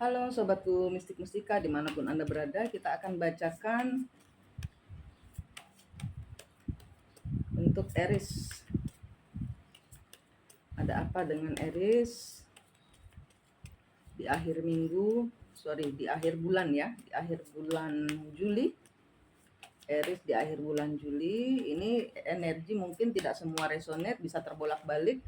Halo sobatku Mistik Mustika dimanapun Anda berada, kita akan bacakan untuk Aries. Ada apa dengan Aries di akhir di akhir bulan ya, di akhir bulan Juli. Aries di akhir bulan Juli, ini energi mungkin tidak semua resonate, bisa terbolak-balik,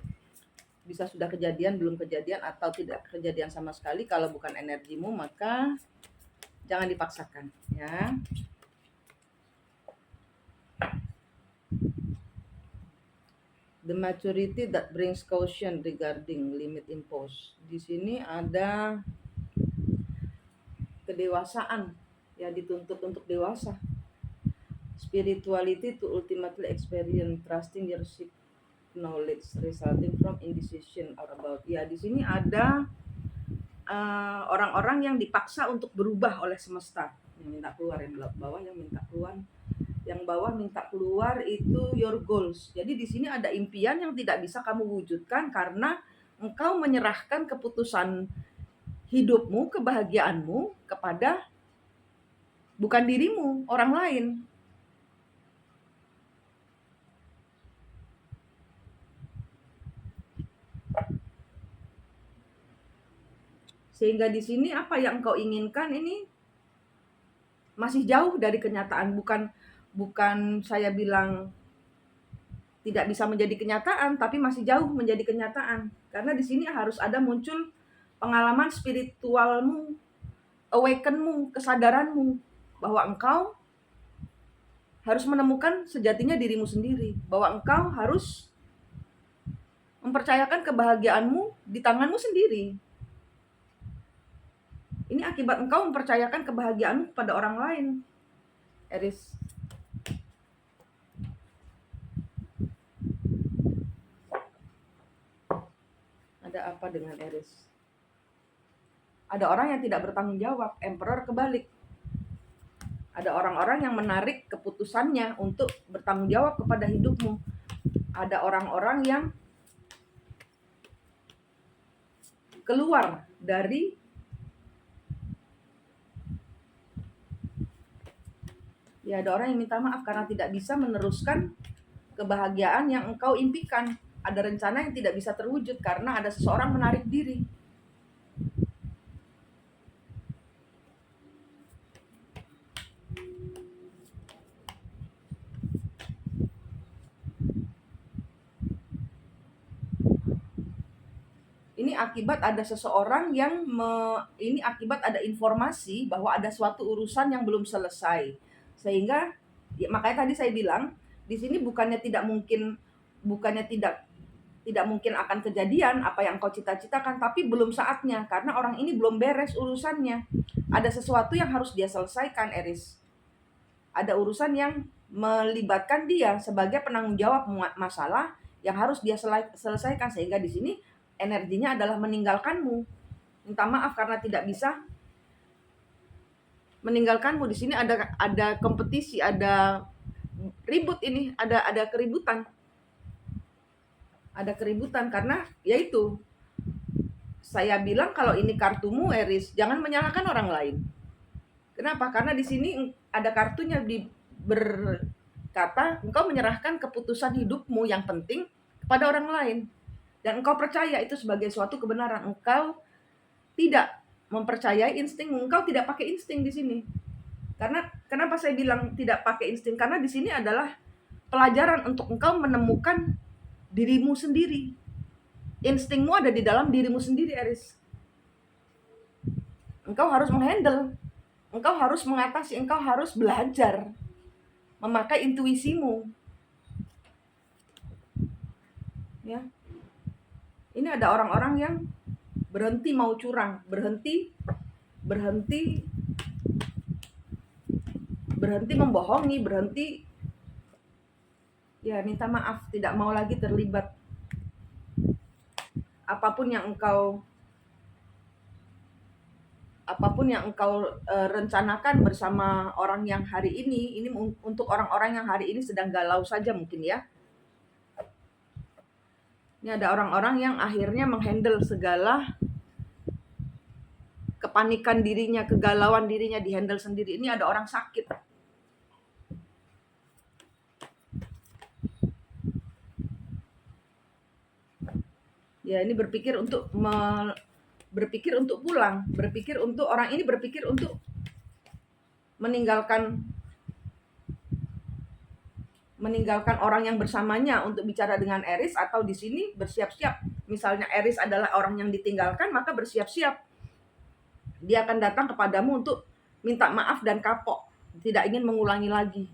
bisa sudah kejadian, belum kejadian, atau tidak kejadian sama sekali. Kalau bukan energimu, maka jangan dipaksakan ya. The maturity that brings caution regarding limit imposed. Di sini ada kedewasaan, ya, dituntut untuk dewasa. Spirituality to ultimately experience trusting your seek knowledge resulting from indecision or about. Ya, di sini ada orang-orang yang dipaksa untuk berubah oleh semesta. Yang minta keluar, yang bawah yang minta keluar. Yang bawah minta keluar itu your goals. Jadi di sini ada impian yang tidak bisa kamu wujudkan karena engkau menyerahkan keputusan hidupmu, kebahagiaanmu kepada bukan dirimu, orang lain. Sehingga di sini apa yang engkau inginkan ini masih jauh dari kenyataan. Bukan saya bilang tidak bisa menjadi kenyataan, tapi masih jauh menjadi kenyataan. Karena di sini harus ada muncul pengalaman spiritualmu, awakenmu, kesadaranmu bahwa engkau harus menemukan sejatinya dirimu sendiri, bahwa engkau harus mempercayakan kebahagiaanmu di tanganmu sendiri. Ini akibat engkau mempercayakan kebahagiaanmu kepada orang lain, Aries. Ada apa dengan Aries? Ada orang yang tidak bertanggung jawab, Emperor kebalik. Ada orang-orang yang menarik keputusannya untuk bertanggung jawab kepada hidupmu. Ada orang-orang yang keluar dari ada orang yang minta maaf karena tidak bisa meneruskan kebahagiaan yang engkau impikan. Ada rencana yang tidak bisa terwujud karena ada seseorang menarik diri. Ini akibat ada seseorang yang ini akibat ada informasi bahwa ada suatu urusan yang belum selesai. Sehingga makanya tadi saya bilang di sini bukannya tidak mungkin akan kejadian apa yang kau cita-citakan, tapi belum saatnya karena orang ini belum beres urusannya. Ada sesuatu yang harus dia selesaikan, Aries. Ada urusan yang melibatkan dia sebagai penanggung jawab masalah yang harus dia selesaikan, sehingga di sini energinya adalah meninggalkanmu. Minta maaf karena tidak bisa meninggalkanmu. Di sini ada kompetisi, ada ribut ini, ada keributan. Ada keributan karena yaitu saya bilang kalau ini kartumu, Aries, jangan menyalahkan orang lain. Kenapa? Karena di sini ada kartunya berkata engkau menyerahkan keputusan hidupmu yang penting kepada orang lain. Dan engkau percaya itu sebagai suatu kebenaran. Engkau tidak mempercayai instingmu. Engkau tidak pakai insting di sini. Karena kenapa saya bilang tidak pakai insting? Karena di sini adalah pelajaran untuk engkau menemukan dirimu sendiri. Instingmu ada di dalam dirimu sendiri, Aries. Engkau harus menghandle. Engkau harus mengatasi. Engkau harus belajar memakai intuisimu. Ya. Ini ada orang-orang yang berhenti mau curang, berhenti membohongi, berhenti minta maaf, tidak mau lagi terlibat. Apapun yang engkau rencanakan bersama orang yang hari ini untuk orang-orang yang hari ini sedang galau saja mungkin ya. Ini ada orang-orang yang akhirnya menghandle segala kepanikan dirinya, kegalauan dirinya dihandle sendiri. Ini ada orang sakit. Ya, ini berpikir untuk pulang, berpikir untuk orang ini berpikir untuk meninggalkan orang yang bersamanya untuk bicara dengan Eris, atau di sini bersiap-siap. Misalnya Eris adalah orang yang ditinggalkan, maka bersiap-siap. Dia akan datang kepadamu untuk minta maaf dan kapok, tidak ingin mengulangi lagi.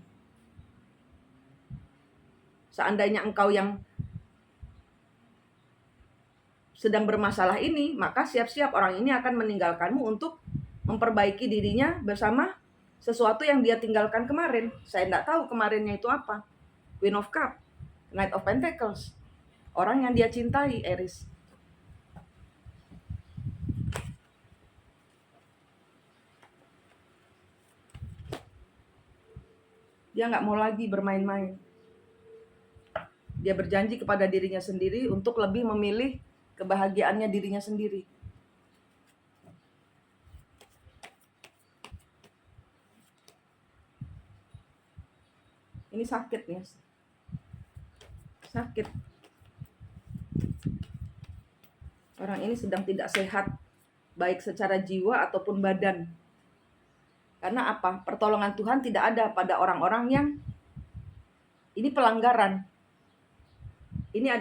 Seandainya engkau yang sedang bermasalah ini, maka siap-siap orang ini akan meninggalkanmu untuk memperbaiki dirinya bersama sesuatu yang dia tinggalkan kemarin. Saya tidak tahu kemarinnya itu apa. Queen of Cup, Knight of Pentacles. Orang yang dia cintai, Aries. Dia nggak mau lagi bermain-main. Dia berjanji kepada dirinya sendiri untuk lebih memilih kebahagiaannya dirinya sendiri. Ini sakit ya. Sakit. Orang ini sedang tidak sehat, baik secara jiwa ataupun badan. Karena apa? Pertolongan Tuhan tidak ada pada orang-orang yang ini pelanggaran. Ini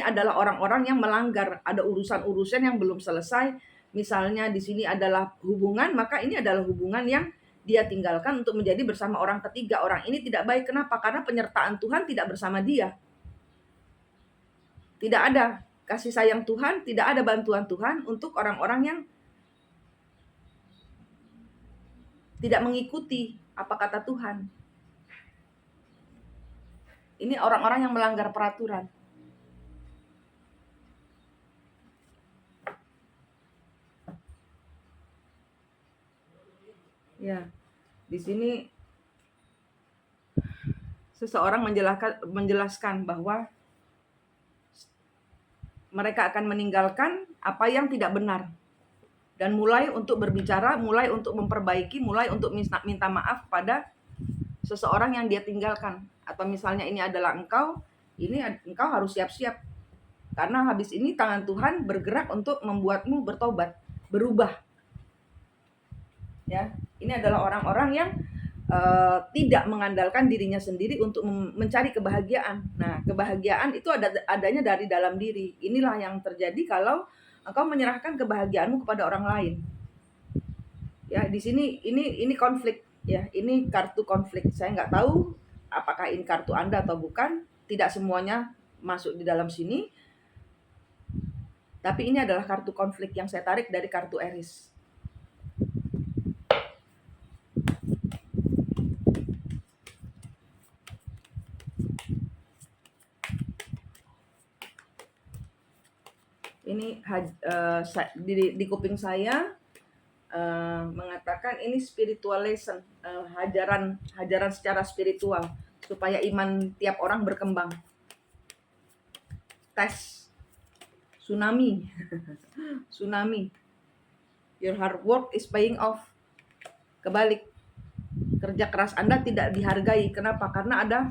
adalah orang-orang yang melanggar, ada urusan-urusan yang belum selesai. Misalnya di sini adalah hubungan, maka ini adalah hubungan yang dia tinggalkan untuk menjadi bersama orang ketiga. Orang ini tidak baik. Kenapa? Karena penyertaan Tuhan tidak bersama dia. Tidak ada kasih sayang Tuhan, tidak ada bantuan Tuhan untuk orang-orang yang tidak mengikuti apa kata Tuhan. Ini orang-orang yang melanggar peraturan. Ya, di sini seseorang menjelaskan bahwa mereka akan meninggalkan apa yang tidak benar dan mulai untuk berbicara, mulai untuk memperbaiki, mulai untuk minta maaf pada seseorang yang dia tinggalkan. Atau misalnya ini adalah engkau harus siap-siap. Karena habis ini tangan Tuhan bergerak untuk membuatmu bertobat, berubah. Ya, ini adalah orang-orang yang tidak mengandalkan dirinya sendiri untuk mencari kebahagiaan. Nah, kebahagiaan itu adanya dari dalam diri. Inilah yang terjadi kalau engkau menyerahkan kebahagiaanmu kepada orang lain. Ya, di sini ini konflik. Ya, ini kartu konflik. Saya nggak tahu apakah ini kartu Anda atau bukan. Tidak semuanya masuk di dalam sini. Tapi ini adalah kartu konflik yang saya tarik dari kartu Aries. Ini di kuping saya mengatakan ini spiritual lesson, hajaran secara spiritual supaya iman tiap orang berkembang. Tes tsunami. Tsunami. Your hard work is paying off. Kebalik. Kerja keras Anda tidak dihargai. Kenapa? Karena ada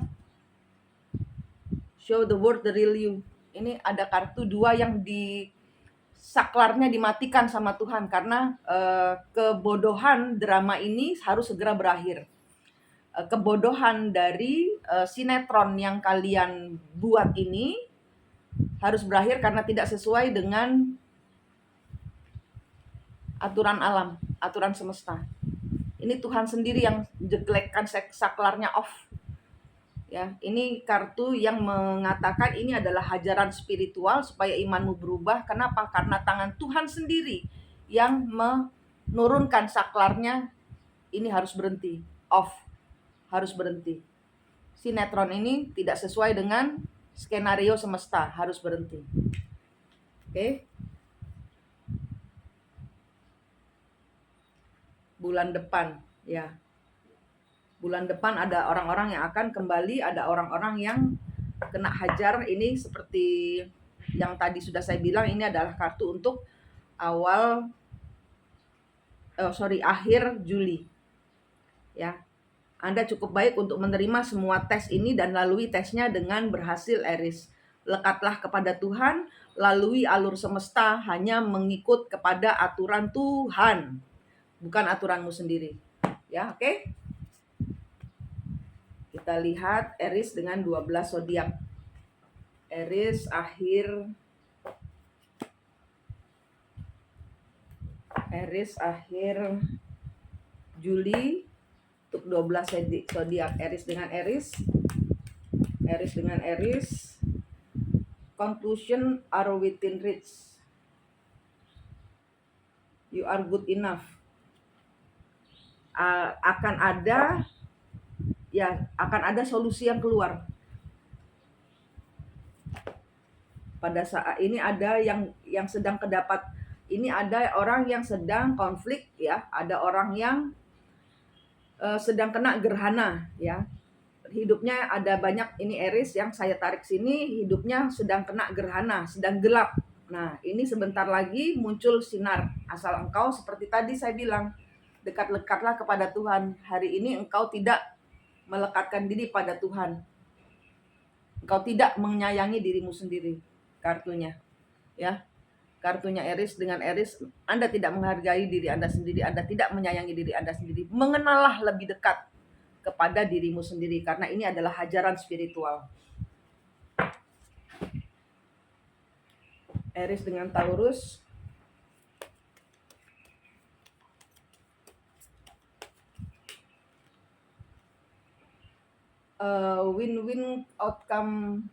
show the world the real you. Ini ada kartu 2 yang saklarnya dimatikan sama Tuhan karena kebodohan drama ini harus segera berakhir. Kebodohan dari sinetron yang kalian buat ini harus berakhir karena tidak sesuai dengan aturan alam, aturan semesta. Ini Tuhan sendiri yang jelekkan saklarnya off. Ya, ini kartu yang mengatakan ini adalah hajaran spiritual supaya imanmu berubah. Kenapa? Karena tangan Tuhan sendiri yang menurunkan saklarnya. Ini harus berhenti, off, harus berhenti. Sinetron ini tidak sesuai dengan skenario semesta, harus berhenti. Oke. Bulan depan, ya. Bulan depan ada orang-orang yang akan kembali, ada orang-orang yang kena hajar. Ini seperti yang tadi sudah saya bilang, ini adalah kartu untuk awal akhir Juli. Ya, Anda cukup baik untuk menerima semua tes ini dan lalui tesnya dengan berhasil, Aries. Lekatlah kepada Tuhan, lalui alur semesta, hanya mengikut kepada aturan Tuhan, bukan aturanmu sendiri. Ya, oke? Kita lihat Aries dengan 12 zodiak. Aries akhir Juli untuk 12 zodiak. Aries dengan Aries, conclusion are within reach. You are good enough. Akan ada solusi yang keluar. Pada saat ini ada yang sedang kedapat. Ini ada orang yang sedang konflik, ya. Ada orang yang sedang kena gerhana, ya. Hidupnya ada banyak, ini Aries yang saya tarik sini, hidupnya sedang kena gerhana, sedang gelap. Nah, ini sebentar lagi muncul sinar. Asal engkau seperti tadi saya bilang, dekat-dekatlah kepada Tuhan. Hari ini engkau tidak melekatkan diri pada Tuhan. Engkau tidak menyayangi dirimu sendiri. Kartunya, ya. Kartunya Aries dengan Aries, Anda tidak menghargai diri Anda sendiri, Anda tidak menyayangi diri Anda sendiri. Mengenallah lebih dekat kepada dirimu sendiri, karena ini adalah ajaran spiritual. Aries dengan Taurus. Win-win outcome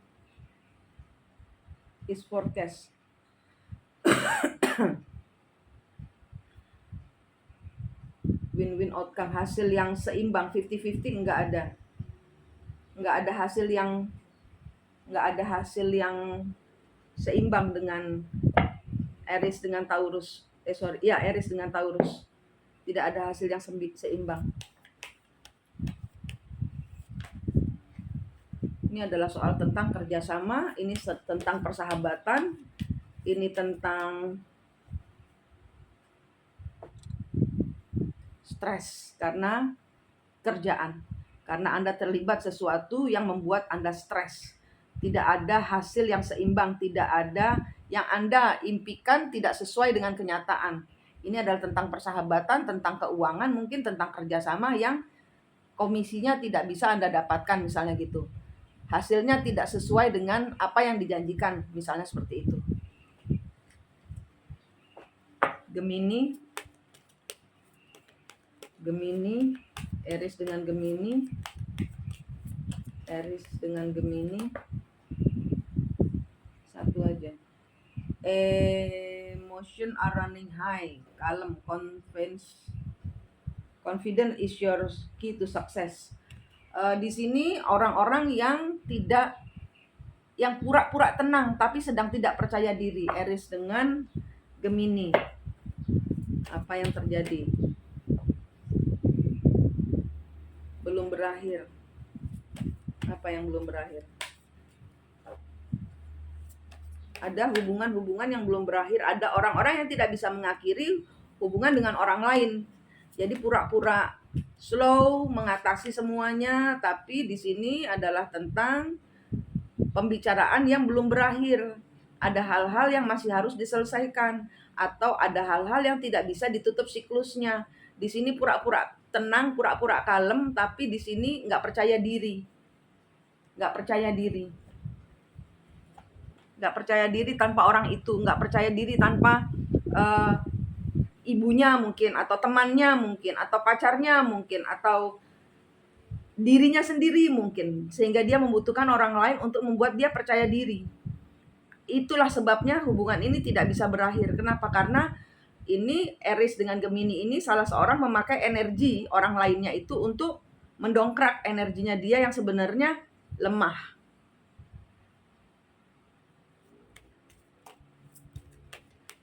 is forecast. Win-win outcome, hasil yang seimbang, 50-50 enggak ada. Enggak ada hasil yang seimbang dengan Aries dengan Taurus. Aries dengan Taurus. Tidak ada hasil yang seimbang. Ini adalah soal tentang kerjasama, ini tentang persahabatan, ini tentang stres karena kerjaan. Karena Anda terlibat sesuatu yang membuat Anda stres. Tidak ada hasil yang seimbang, tidak ada yang Anda impikan tidak sesuai dengan kenyataan. Ini adalah tentang persahabatan, tentang keuangan, mungkin tentang kerjasama yang komisinya tidak bisa Anda dapatkan, misalnya gitu. Hasilnya tidak sesuai dengan apa yang dijanjikan, misalnya seperti itu. Gemini, Aries dengan Gemini, satu aja. Emotion are running high, calm, confident is your key to success. Di sini orang-orang yang pura-pura tenang tapi sedang tidak percaya diri. Aries dengan Gemini, apa yang terjadi? Belum berakhir. Apa yang belum berakhir? Ada hubungan-hubungan yang belum berakhir. Ada orang-orang yang tidak bisa mengakhiri hubungan dengan orang lain. Jadi pura-pura slow mengatasi semuanya, tapi di sini adalah tentang pembicaraan yang belum berakhir. Ada hal-hal yang masih harus diselesaikan, atau ada hal-hal yang tidak bisa ditutup siklusnya. Di sini pura-pura tenang, pura-pura kalem, tapi di sini nggak percaya diri. Nggak percaya diri tanpa orang itu, nggak percaya diri tanpa ibunya mungkin, atau temannya mungkin, atau pacarnya mungkin, atau dirinya sendiri mungkin, sehingga dia membutuhkan orang lain untuk membuat dia percaya diri. Itulah sebabnya hubungan ini tidak bisa berakhir. Kenapa? Karena ini Aries dengan Gemini ini salah seorang memakai energi orang lainnya itu untuk mendongkrak energinya dia yang sebenarnya lemah.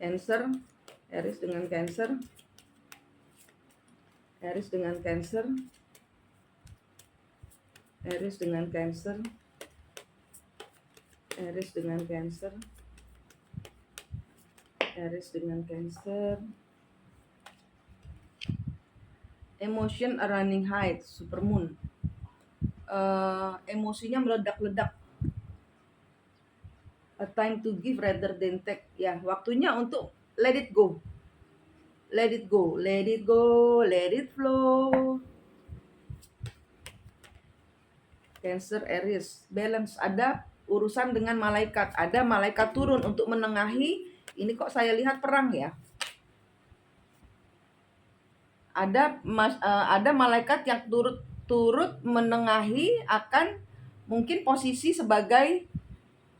Cancer, Aries dengan Cancer, Aries dengan Cancer, Aries dengan Cancer, Aries dengan Cancer, Aries dengan Cancer, Emotion running high, supermoon. Emosinya meledak-ledak. A time to give rather than take. Ya, waktunya untuk let it go. Let it go, let it go, let it flow. Cancer, Aries, balance. Ada urusan dengan malaikat. Ada malaikat turun untuk menengahi. Ini kok saya lihat perang ya. Ada malaikat yang turut menengahi akan mungkin posisi sebagai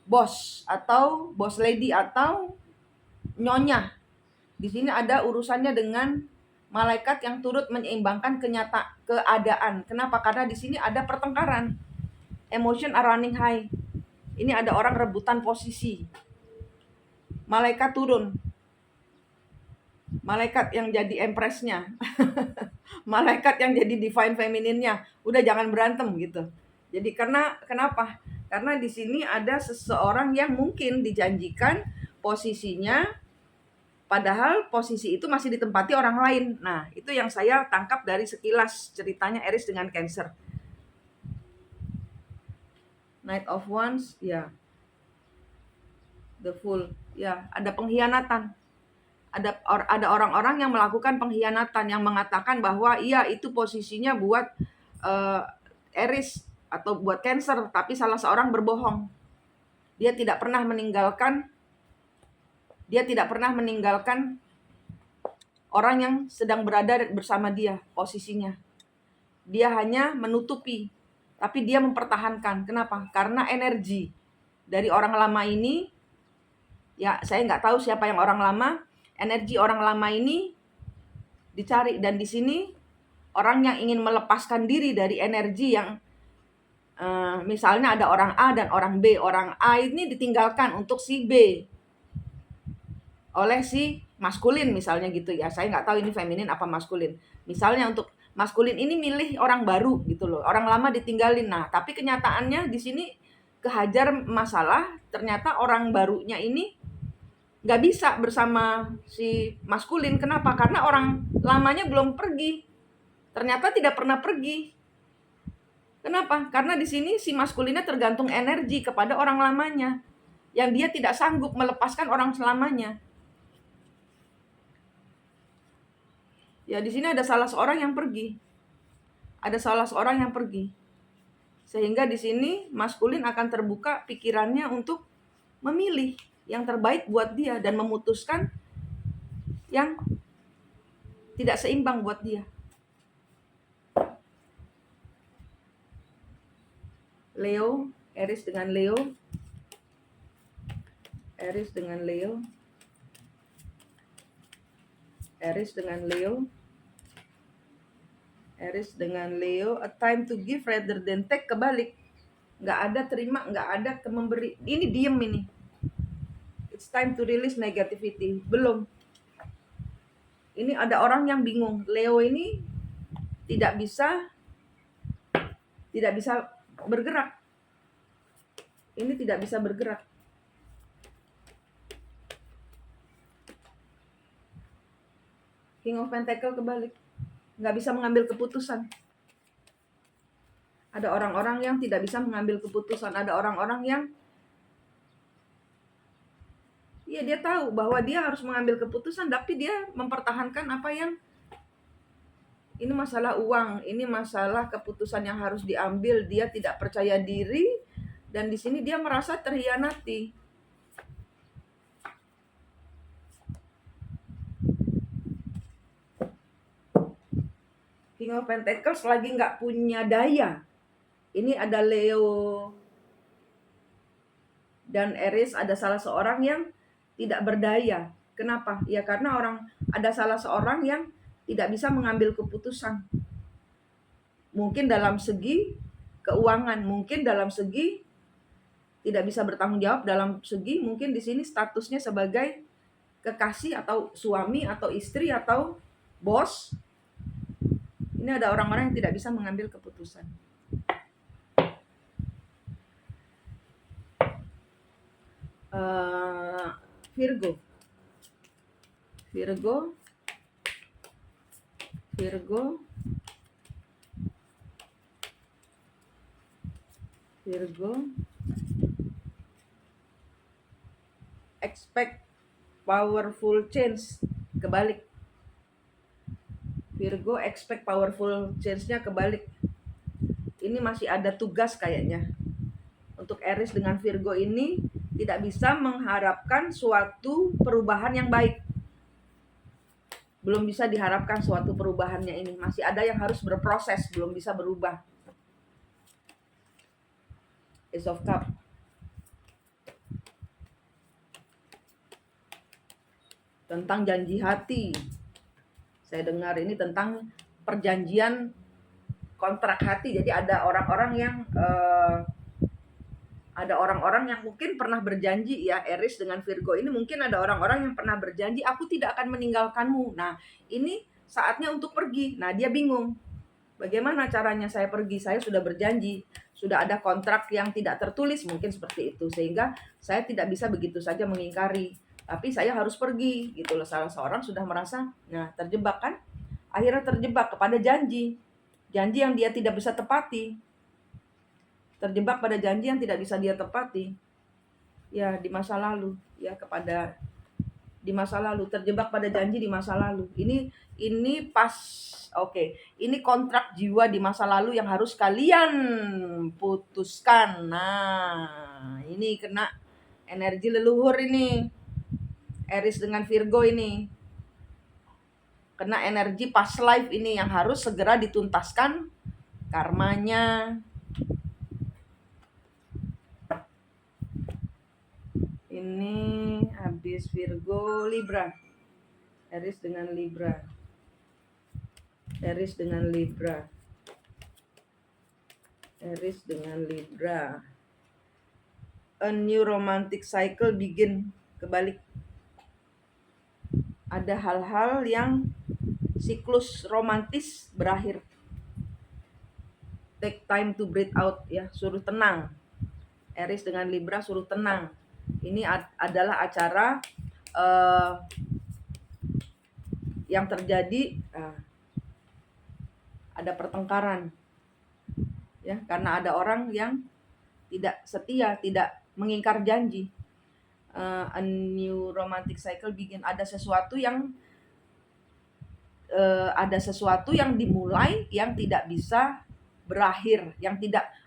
bos atau bos lady atau nyonya. Di sini ada urusannya dengan malaikat yang turut menyeimbangkan keadaan. Kenapa? Karena di sini ada pertengkaran. Emotion are running high. Ini ada orang rebutan posisi. Malaikat turun. Malaikat yang jadi empressnya. Malaikat yang jadi divine femininnya. Udah jangan berantem gitu. Jadi kenapa? Karena di sini ada seseorang yang mungkin dijanjikan posisinya, padahal posisi itu masih ditempati orang lain. Nah, itu yang saya tangkap dari sekilas ceritanya Aries dengan Cancer. Knight of Wands, ya. The Fool, ya. Ada pengkhianatan. Ada orang-orang yang melakukan pengkhianatan, yang mengatakan bahwa iya itu posisinya buat Aries atau buat Cancer, tapi salah seorang berbohong. Dia tidak pernah meninggalkan orang yang sedang berada bersama dia posisinya. Dia hanya menutupi, tapi dia mempertahankan. Kenapa? Karena energi dari orang lama ini, ya saya nggak tahu siapa yang orang lama, energi orang lama ini dicari. Dan di sini orang yang ingin melepaskan diri dari energi yang misalnya ada orang A dan orang B. Orang A ini ditinggalkan untuk si B oleh si maskulin misalnya gitu ya. Saya nggak tahu ini feminin apa maskulin. Misalnya untuk maskulin ini milih orang baru gitu loh. Orang lama ditinggalin. Nah, tapi kenyataannya di sini kehajar masalah. Ternyata orang barunya ini nggak bisa bersama si maskulin. Kenapa? Karena orang lamanya belum pergi. Ternyata tidak pernah pergi. Kenapa? Karena di sini si maskulinnya tergantung energi kepada orang lamanya, yang dia tidak sanggup melepaskan orang selamanya. Ya, di sini ada salah seorang yang pergi. Sehingga di sini maskulin akan terbuka pikirannya untuk memilih yang terbaik buat dia dan memutuskan yang tidak seimbang buat dia. Leo, Aries dengan Leo. Aries dengan Leo. Aries dengan Leo. Aries dengan Leo. A time to give rather than take, kebalik. Nggak ada terima, nggak ada memberi. Ini diem ini. It's time to release negativity. Belum. Ini ada orang yang bingung. Leo ini tidak bisa bergerak. Ini tidak bisa bergerak. King of Pentacle kebalik. Nggak bisa mengambil keputusan. Ada orang-orang yang tidak bisa mengambil keputusan. Ada orang-orang yang ya dia tahu bahwa dia harus mengambil keputusan, tapi dia mempertahankan apa yang ini masalah uang, ini masalah keputusan yang harus diambil. Dia tidak percaya diri dan di sini dia merasa terhianati. King of Pentacles lagi nggak punya daya. Ini ada Leo dan Aries, ada salah seorang yang tidak berdaya. Kenapa? Ya karena ada salah seorang yang tidak bisa mengambil keputusan. Mungkin dalam segi keuangan, mungkin dalam segi tidak bisa bertanggung jawab, dalam segi mungkin di sini statusnya sebagai kekasih atau suami atau istri atau bos. Ini ada orang-orang yang tidak bisa mengambil keputusan. Virgo Virgo expect powerful change, kebalik. Virgo expect powerful change-nya kebalik. Ini masih ada tugas kayaknya. Untuk Aries dengan Virgo ini tidak bisa mengharapkan suatu perubahan yang baik. Belum bisa diharapkan suatu perubahannya ini. Masih ada yang harus berproses, belum bisa berubah. Ace of Cup. Tentang janji hati. Saya dengar ini tentang perjanjian kontrak hati. Jadi ada orang-orang yang mungkin pernah berjanji ya, Aries dengan Virgo ini mungkin ada orang-orang yang pernah berjanji, aku tidak akan meninggalkanmu. Nah, ini saatnya untuk pergi. Nah, dia bingung. Bagaimana caranya saya pergi? Saya sudah berjanji, sudah ada kontrak yang tidak tertulis, mungkin seperti itu. Sehingga saya tidak bisa begitu saja mengingkari. Tapi saya harus pergi, gitu loh. Salah seorang sudah merasa, nah terjebak kan? Akhirnya terjebak kepada janji yang dia tidak bisa tepati. Terjebak pada janji yang tidak bisa dia tepati. Ya, di masa lalu, ya di masa lalu, terjebak pada janji di masa lalu. Ini pas, oke. Ini kontrak jiwa di masa lalu yang harus kalian putuskan. Nah, ini kena energi leluhur ini. Aries dengan Virgo ini. Kena energi past life ini yang harus segera dituntaskan karmanya. Ini habis Virgo Libra. Aries dengan Libra. Aries dengan Libra. Aries dengan Libra. A new romantic cycle begin. Kebalik. Ada hal-hal yang siklus romantis berakhir. Take time to breathe out ya, suruh tenang. Aries dengan Libra suruh tenang. Ini adalah acara yang terjadi, ada pertengkaran ya, karena ada orang yang tidak setia, tidak mengingkar janji. A new romantic cycle begin. Ada sesuatu yang dimulai yang tidak bisa berakhir,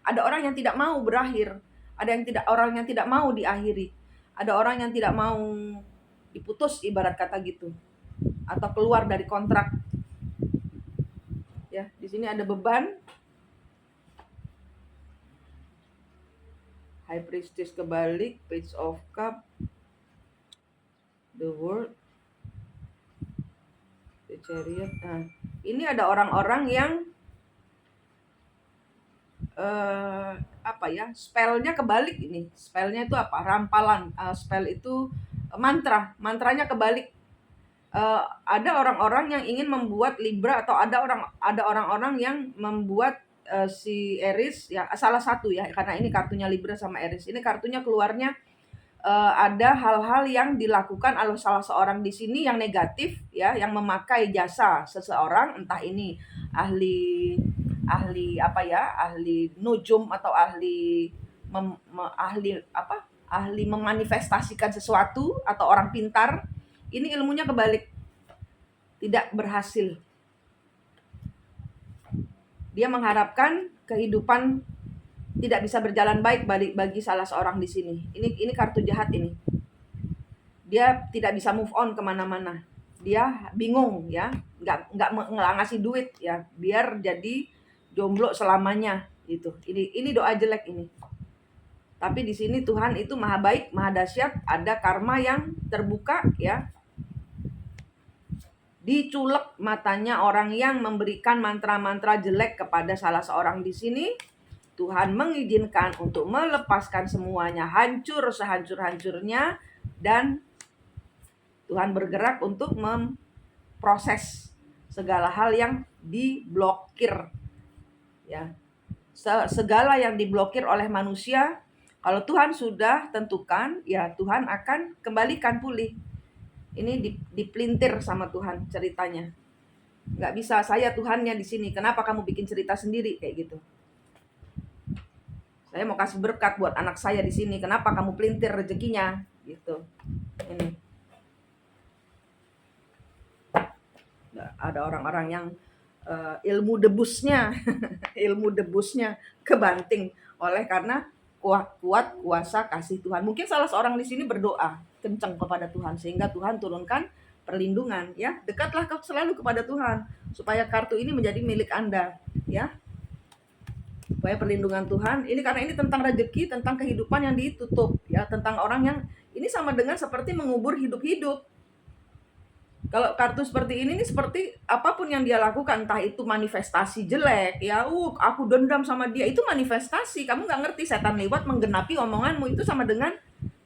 ada orang yang tidak mau berakhir, orang yang tidak mau diakhiri, ada orang yang tidak mau diputus ibarat kata gitu, atau keluar dari kontrak. Ya, di sini ada beban. High Priestess kebalik, Page of Cup, The World, The Chariot. Nah, ini ada orang-orang yang spellnya kebalik ini. Spellnya itu apa? Rampalan. Spell itu mantranya kebalik. Ada orang-orang yang ingin membuat Libra, atau ada orang-orang yang membuat si Aries ya, salah satu ya, karena ini kartunya Libra sama Aries. Ini kartunya keluarnya ada hal-hal yang dilakukan oleh salah seorang di sini yang negatif ya, yang memakai jasa seseorang, entah ini ahli nujum atau ahli memanifestasikan sesuatu, atau orang pintar. Ini ilmunya kebalik, tidak berhasil. Dia mengharapkan kehidupan tidak bisa berjalan baik bagi salah seorang di sini. Ini kartu jahat ini. Dia tidak bisa move on kemana-mana. Dia bingung ya, nggak ngasih duit ya, biar jadi jomblo selamanya gitu. Ini doa jelek ini. Tapi di sini Tuhan itu maha baik, maha dahsyat, ada karma yang terbuka ya. Diculek matanya orang yang memberikan mantra-mantra jelek kepada salah seorang di sini. Tuhan mengizinkan untuk melepaskan semuanya, hancur sehancur-hancurnya, dan Tuhan bergerak untuk memproses segala hal yang diblokir. Ya. Segala yang diblokir oleh manusia, kalau Tuhan sudah tentukan, ya Tuhan akan kembalikan pulih. Ini dipelintir sama Tuhan ceritanya. Nggak bisa, saya Tuhannya di sini. Kenapa kamu bikin cerita sendiri kayak gitu? Saya mau kasih berkat buat anak saya di sini. Kenapa kamu pelintir rezekinya? Gitu. Ini ada orang-orang yang ilmu debusnya, ilmu debusnya kebanting oleh karena kuat kuasa kasih Tuhan. Mungkin salah seorang di sini berdoa kencang kepada Tuhan sehingga Tuhan turunkan perlindungan, ya. Dekatlah selalu kepada Tuhan supaya kartu ini menjadi milik Anda, ya. Supaya perlindungan Tuhan ini, karena ini tentang rezeki, tentang kehidupan yang ditutup, ya, tentang orang yang ini sama dengan seperti mengubur hidup-hidup. Kalau kartu seperti ini nih, seperti apapun yang dia lakukan, entah itu manifestasi jelek, ya, aku dendam sama dia, itu manifestasi. Kamu nggak ngerti, setan lewat menggenapi omonganmu, itu sama dengan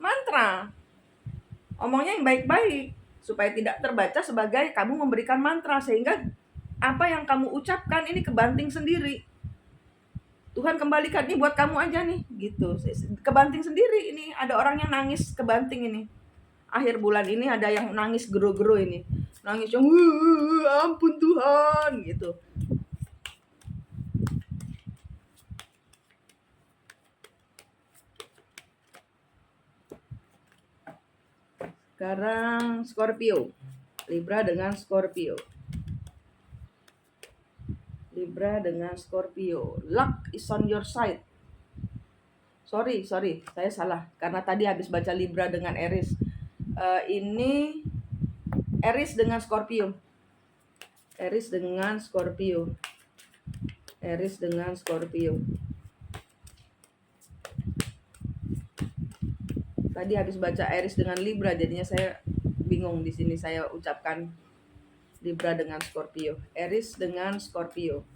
mantra. Omongnya yang baik-baik, supaya tidak terbaca sebagai kamu memberikan mantra, sehingga apa yang kamu ucapkan ini kebanting sendiri. Tuhan kembalikan ini buat kamu aja nih, gitu. Kebanting sendiri ini, ada orang yang nangis kebanting ini. Akhir bulan ini ada yang nangis gero-gero ini. Nangis yang ampun Tuhan gitu. Sekarang Scorpio. Libra dengan Scorpio. Libra dengan Scorpio. Luck is on your side. Sorry, saya salah. Karena tadi habis baca Libra dengan Aries. Ini Aries dengan Scorpio. Aries dengan Scorpio. Aries dengan Scorpio. Tadi habis baca Aries dengan Libra, jadinya saya bingung di sini saya ucapkan Libra dengan Scorpio. Aries dengan Scorpio.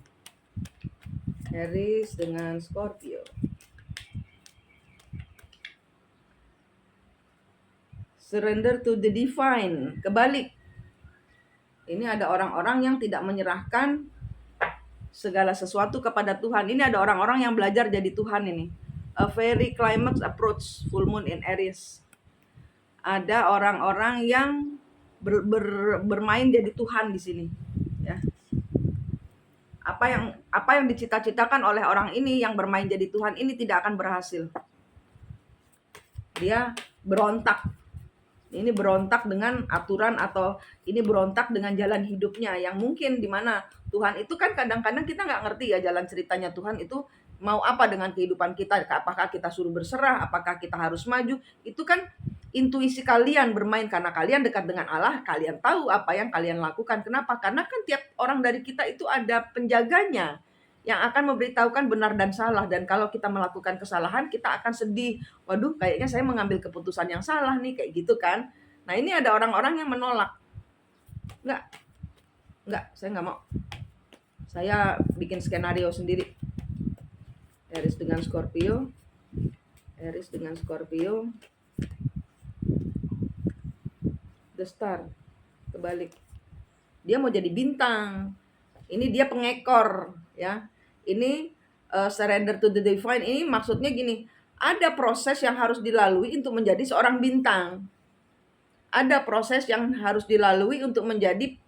Aries dengan Scorpio. Surrender to the divine. Kebalik. Ini ada orang-orang yang tidak menyerahkan segala sesuatu kepada Tuhan. Ini ada orang-orang yang belajar jadi Tuhan ini. A very climax approach, full moon in Aries. Ada orang-orang yang bermain jadi Tuhan di sini, ya. Apa yang dicita-citakan oleh orang ini yang bermain jadi Tuhan ini tidak akan berhasil. Dia berontak. Ini berontak dengan aturan, atau ini berontak dengan jalan hidupnya yang mungkin dimana Tuhan itu kan kadang-kadang kita nggak ngerti ya jalan ceritanya Tuhan itu mau apa dengan kehidupan kita. Apakah kita suruh berserah, apakah kita harus maju, itu kan intuisi kalian bermain, karena kalian dekat dengan Allah, kalian tahu apa yang kalian lakukan. Kenapa? Karena kan tiap orang dari kita itu ada penjaganya yang akan memberitahukan benar dan salah. Dan kalau kita melakukan kesalahan, kita akan sedih. Waduh, kayaknya saya mengambil keputusan yang salah nih, kayak gitu kan. Nah, ini ada orang-orang yang menolak. Enggak, saya nggak mau. Saya bikin skenario sendiri. Aries dengan Scorpio. Aries dengan Scorpio. The Star. Kebalik. Dia mau jadi bintang. Ini dia pengekor, ya. Ini surrender to the divine ini maksudnya gini, ada proses yang harus dilalui untuk menjadi seorang bintang. Ada proses yang harus dilalui untuk menjadi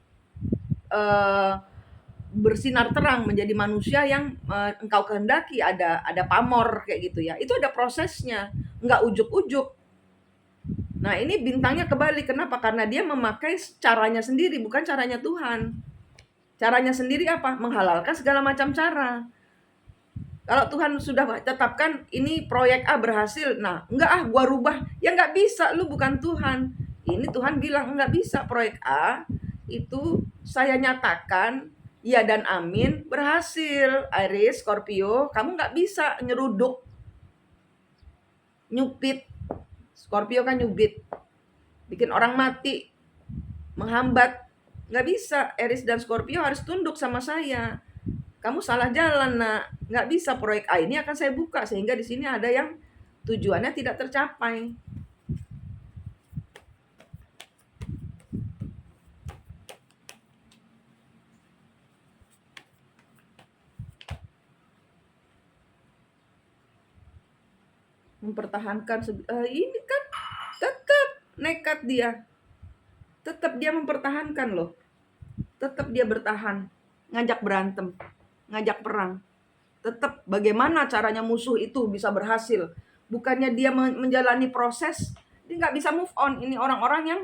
bersinar terang, menjadi manusia yang engkau kehendaki. Ada pamor kayak gitu ya. Itu ada prosesnya, enggak ujuk-ujuk. Nah, ini bintangnya kebalik. Kenapa? Karena dia memakai caranya sendiri, bukan caranya Tuhan. Caranya sendiri apa? Menghalalkan segala macam cara. Kalau Tuhan sudah tetapkan ini proyek A berhasil, nah enggak gua rubah. Ya enggak bisa, lu bukan Tuhan. Ini Tuhan bilang enggak bisa, proyek A itu saya nyatakan ya dan amin berhasil. Aries, Scorpio, kamu enggak bisa nyeruduk, nyupit. Scorpio kan nyubit, bikin orang mati, menghambat. Enggak bisa, Aries dan Scorpio harus tunduk sama saya. Kamu salah jalan, nak. Nggak bisa, proyek A ini akan saya buka. Sehingga di sini ada yang tujuannya tidak tercapai. Mempertahankan, ini kan tetap nekat dia. Tetap dia mempertahankan loh. Tetap dia bertahan. Ngajak berantem. Ngajak perang. Tetap bagaimana caranya musuh itu bisa berhasil. Bukannya dia menjalani proses, dia nggak bisa move on. Ini orang-orang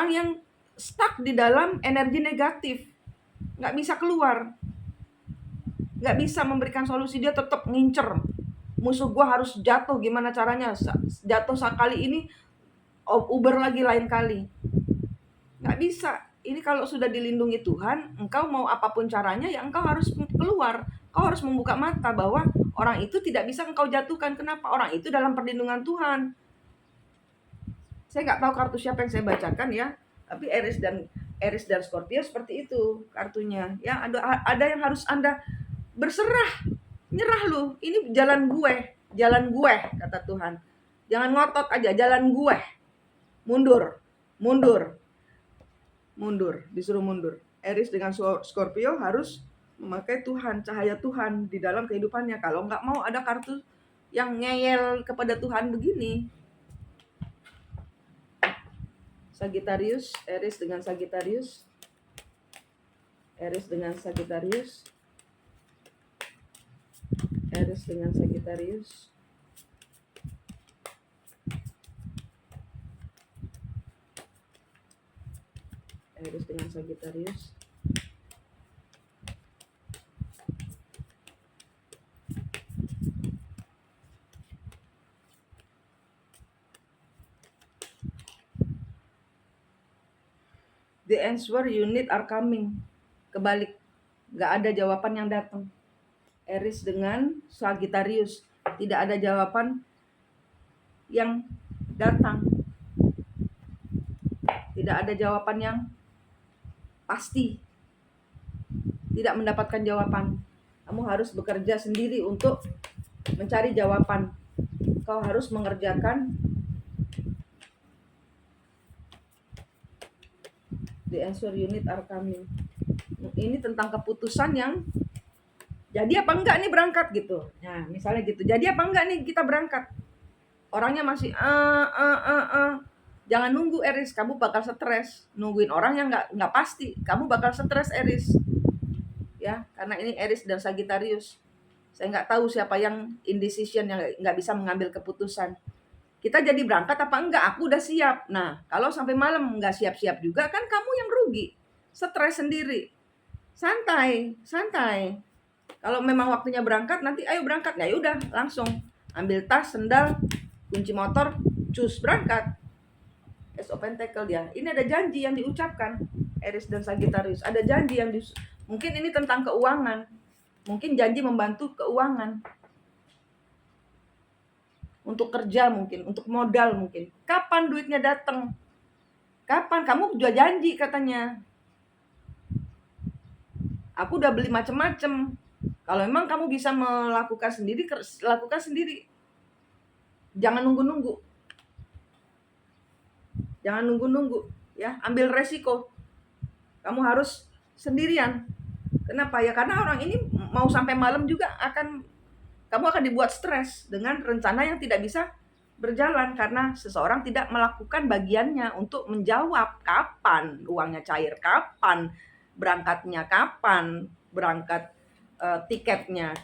yang stuck di dalam energi negatif, nggak bisa keluar, nggak bisa memberikan solusi. Dia tetap ngincer, musuh gua harus jatuh, gimana caranya jatuh sekali ini, Uber lagi lain kali. Nggak bisa. Ini kalau sudah dilindungi Tuhan, engkau mau apapun caranya, ya engkau harus keluar. Kau harus membuka mata bahwa orang itu tidak bisa engkau jatuhkan. Kenapa? Orang itu dalam perlindungan Tuhan. Saya nggak tahu kartu siapa yang saya bacakan ya, tapi Aries dan Scorpio seperti itu kartunya. Ya, ada yang harus Anda berserah, nyerah lu. Ini jalan gue, kata Tuhan. Jangan ngotot aja, jalan gue. Mundur, disuruh mundur. Aries dengan Scorpio harus memakai Tuhan, cahaya Tuhan di dalam kehidupannya. Kalau nggak mau ada kartu yang ngeyel kepada Tuhan begini. Sagittarius, Aries dengan Sagittarius, Aries dengan Sagittarius, Aries dengan Sagittarius, Aries dengan Sagittarius, the answer you need are coming. Kebalik, nggak ada jawaban yang datang. Aries dengan Sagittarius, tidak ada jawaban yang datang. Tidak ada jawaban yang pasti. Tidak mendapatkan jawaban. Kamu harus bekerja sendiri untuk mencari jawaban. Kau harus mengerjakan the answer unit are coming. Ini tentang keputusan yang jadi apa enggak nih berangkat gitu. Nah, misalnya gitu. Jadi apa enggak nih kita berangkat? Orangnya masih Jangan nunggu Aries, kamu bakal stres. Nungguin orang yang enggak pasti, kamu bakal stres Aries. Ya, karena ini Aries dan Sagittarius. Saya enggak tahu siapa yang indecision, yang enggak bisa mengambil keputusan. Kita jadi berangkat apa enggak? Aku udah siap. Nah, kalau sampai malam enggak siap-siap juga kan kamu yang rugi. Stres sendiri. Santai. Kalau memang waktunya berangkat, nanti ayo berangkat. Ya udah, langsung ambil tas, sendal, kunci motor, cus berangkat. Ace of Pentacle dia. Ini ada janji yang diucapkan Aries dan Sagittarius. Ada janji yang mungkin ini tentang keuangan. Mungkin janji membantu keuangan. Untuk kerja mungkin, untuk modal mungkin. Kapan duitnya datang? Kapan? Kamu juga janji katanya. Aku udah beli macam-macam. Kalau memang kamu bisa melakukan sendiri, lakukan sendiri. Jangan nunggu-nunggu. Ya. Ambil resiko. Kamu harus sendirian. Kenapa? Ya karena orang ini mau sampai malam juga kamu akan dibuat stres dengan rencana yang tidak bisa berjalan karena seseorang tidak melakukan bagiannya untuk menjawab kapan uangnya cair, kapan berangkatnya, kapan berangkat tiketnya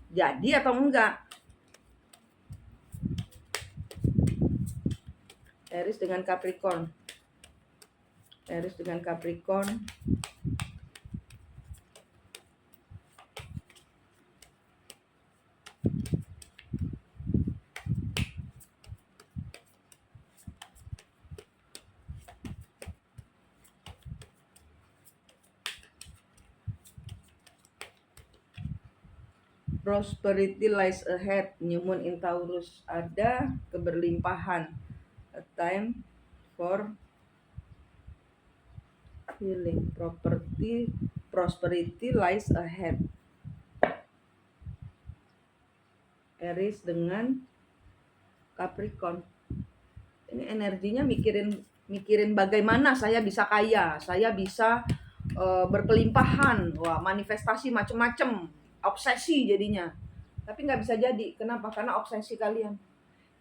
jadi atau enggak. Aries dengan Capricorn. Prosperity lies ahead. New moon in Taurus. Ada keberlimpahan. A time for healing. Prosperity lies ahead. Aries dengan Capricorn. Ini energinya mikirin bagaimana saya bisa kaya, saya bisa berkelimpahan, wah manifestasi macem-macem, obsesi jadinya. Tapi nggak bisa jadi. Kenapa? Karena obsesi kalian.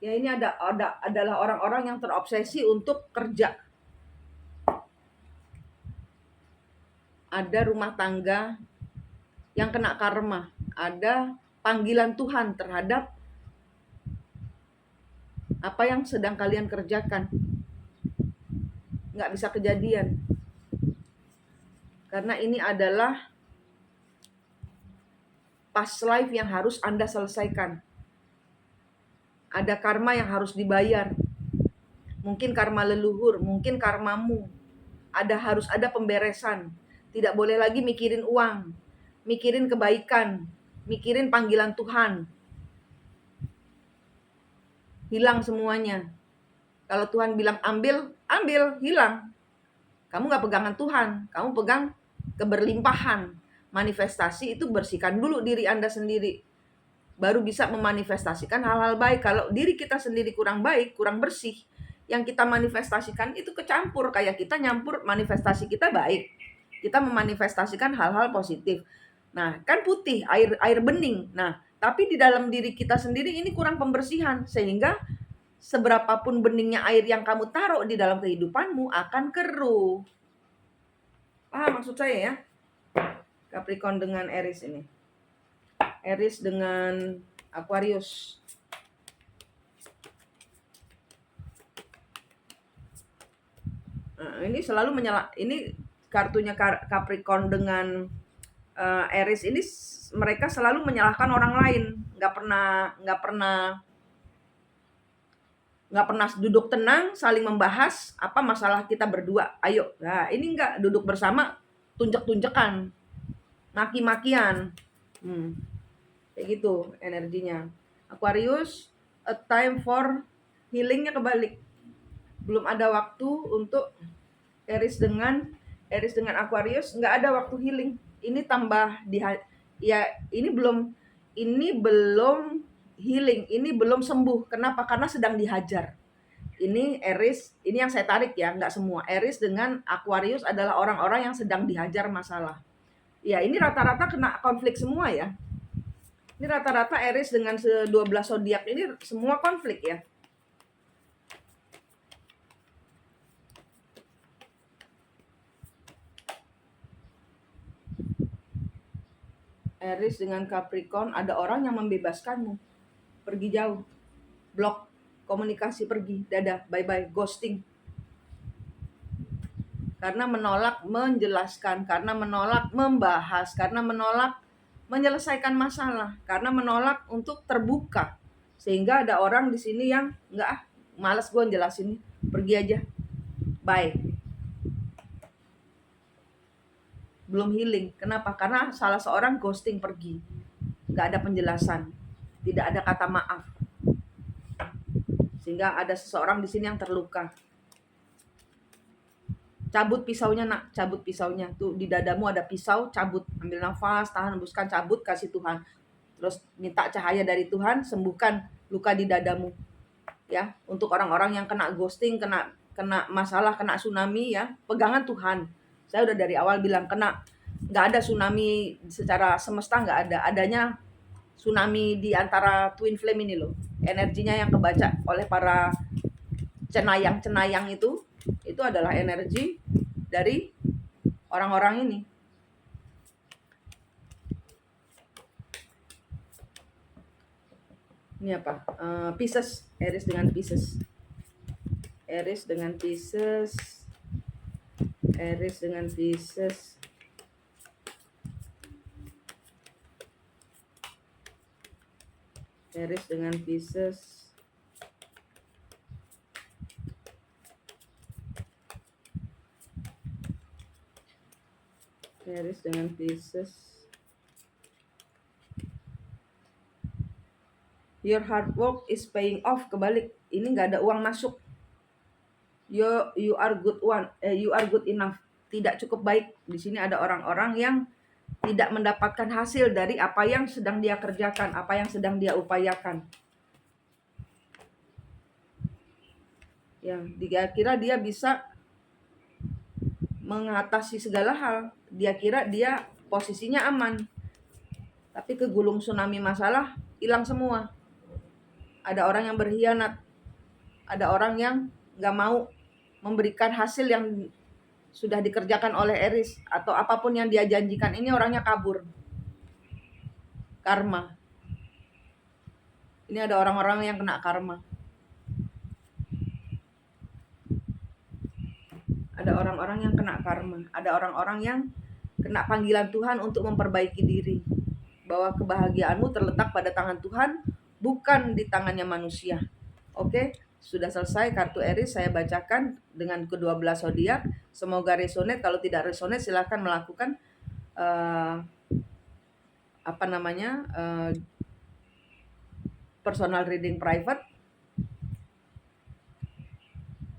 Ya ini adalah orang-orang yang terobsesi untuk kerja. Ada rumah tangga yang kena karma. ada panggilan Tuhan terhadap apa yang sedang kalian kerjakan. Nggak bisa kejadian. Karena ini adalah past life yang harus Anda selesaikan. Ada karma yang harus dibayar. Mungkin karma leluhur, mungkin karmamu. Harus ada pemberesan. Tidak boleh lagi mikirin uang, mikirin kebaikan, mikirin panggilan Tuhan. Hilang semuanya. Kalau Tuhan bilang ambil, ambil, hilang. Kamu gak pegangan Tuhan, kamu pegang keberlimpahan. Manifestasi itu bersihkan dulu diri Anda sendiri. Baru bisa memanifestasikan hal-hal baik. Kalau diri kita sendiri kurang baik, kurang bersih, yang kita manifestasikan itu kecampur. Kayak kita nyampur manifestasi kita baik, kita memanifestasikan hal-hal positif. Nah, kan putih, air bening. Nah, tapi di dalam diri kita sendiri ini kurang pembersihan. Sehingga seberapapun beningnya air yang kamu taruh di dalam kehidupanmu akan keruh. Maksud saya ya? Capricorn dengan Aries ini. Aries dengan Aquarius. Nah, ini selalu ini kartunya Capricorn dengan Aries ini, mereka selalu menyalahkan orang lain. Nggak pernah duduk tenang, saling membahas apa masalah kita berdua. Ayo, nah ini nggak duduk bersama, tunjek-tunjekan, maki-makian. Kayak gitu energinya. Aquarius, a time for healingnya kebalik. Belum ada waktu untuk Aries dengan Aquarius, nggak ada waktu healing. Ini tambah ini belum healing, ini belum sembuh. Kenapa? Karena sedang dihajar. Ini Aries, ini yang saya tarik ya, nggak semua. Aries dengan Aquarius adalah orang-orang yang sedang dihajar masalah. Ya, ini rata-rata kena konflik semua ya. Ini rata-rata Aries dengan 12 zodiak ini semua konflik ya. Aries dengan Capricorn, ada orang yang membebaskanmu. Pergi jauh. Blok komunikasi, pergi. Dadah, bye-bye, ghosting. Karena menolak menjelaskan, karena menolak membahas, karena menolak menyelesaikan masalah, karena menolak untuk terbuka. Sehingga ada orang di sini yang enggak, malas gue jelasin, pergi aja. Bye. Belum healing. Kenapa? Karena salah seorang ghosting, pergi. Enggak ada penjelasan. Tidak ada kata maaf. Sehingga ada seseorang di sini yang terluka. Cabut pisaunya nak, cabut pisaunya. Tuh di dadamu ada pisau, cabut. Ambil nafas, tahan, hembuskan, cabut, kasih Tuhan. Terus minta cahaya dari Tuhan, sembuhkan luka di dadamu. Ya, untuk orang-orang yang kena ghosting, kena masalah, kena tsunami ya, pegangan Tuhan. Saya udah dari awal bilang nggak ada tsunami secara semesta, nggak ada. Adanya tsunami di antara twin flame ini loh. Energinya yang kebaca oleh para cenayang-cenayang itu adalah energi dari orang-orang ini. Ini apa? Pisces, Aries dengan Pisces. Aries dengan Pisces. Aries dengan Pisces. Aries dengan Pisces. Aries dengan Pisces. Your hard work is paying off, kebalik. Ini nggak ada uang masuk. You are good one. You are good enough. Tidak cukup baik. Di sini ada orang-orang yang tidak mendapatkan hasil dari apa yang sedang dia kerjakan, apa yang sedang dia upayakan. Ya, dia kira dia bisa mengatasi segala hal. Dia kira dia posisinya aman. Tapi kegulung tsunami masalah, hilang semua. Ada orang yang berkhianat. Ada orang yang gak mau memberikan hasil yang sudah dikerjakan oleh Aries. Atau apapun yang dia janjikan, ini orangnya kabur. karma. Ini ada orang-orang yang kena karma. Ada orang-orang yang kena karma. Ada orang-orang yang kena panggilan Tuhan untuk memperbaiki diri. Bahwa kebahagiaanmu terletak pada tangan Tuhan, bukan di tangannya manusia. Oke, sudah selesai kartu Aries saya bacakan dengan ke-12 zodiak. Semoga resonate. Kalau tidak resonate silahkan melakukan personal reading private.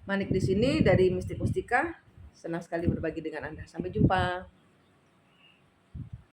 Manik di sini dari Mistik Mustika. Senang sekali berbagi dengan Anda. Sampai jumpa.